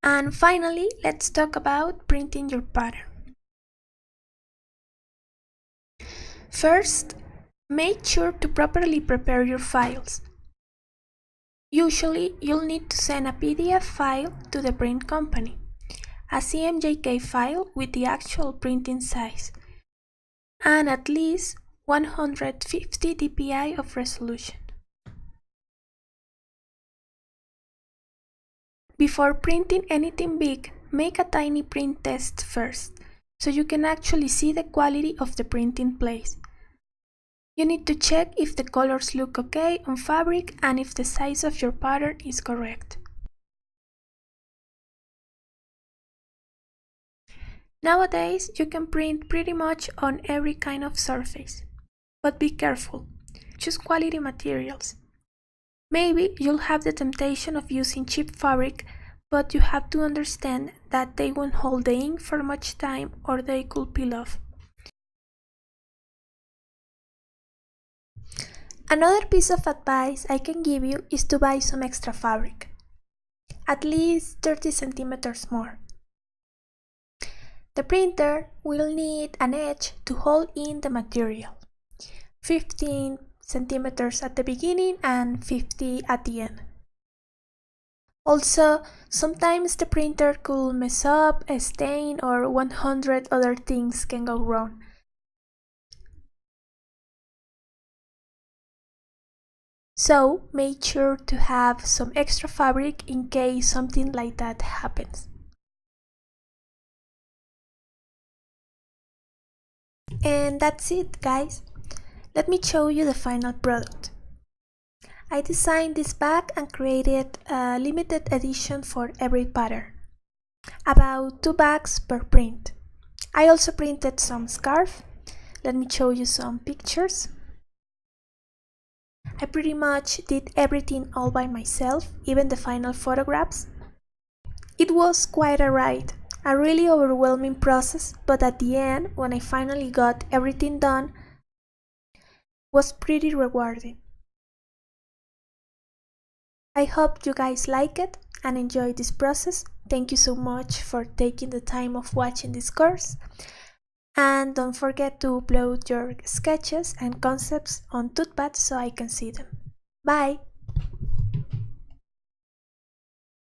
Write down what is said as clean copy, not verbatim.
And finally, let's talk about printing your pattern. First, make sure to properly prepare your files. Usually, you'll need to send a PDF file to the print company, a CMYK file with the actual printing size, and at least 150 dpi of resolution. Before printing anything big, make a tiny print test first, so you can actually see the quality of the print in place. You need to check if the colors look okay on fabric and if the size of your pattern is correct. Nowadays, you can print pretty much on every kind of surface, but be careful. Choose quality materials. Maybe you'll have the temptation of using cheap fabric, but you have to understand that they won't hold the ink for much time or they could peel off. Another piece of advice I can give you is to buy some extra fabric, at least 30 centimeters more. The printer will need an edge to hold in the material, 15 centimeters at the beginning and 50 at the end. Also, sometimes the printer could mess up, stain, or 100 other things can go wrong. So, make sure to have some extra fabric in case something like that happens. And that's it, guys. Let me show you the final product. I designed this bag and created a limited edition for every pattern. About 2 bags per print. I also printed some scarf. Let me show you some pictures. I pretty much did everything all by myself, even the final photographs. It was quite a ride, a really overwhelming process, but at the end, when I finally got everything done, was pretty rewarding. I hope you guys like it and enjoy this process. Thank you so much for taking the time of watching this course. And don't forget to upload your sketches and concepts on TootPad so I can see them. Bye!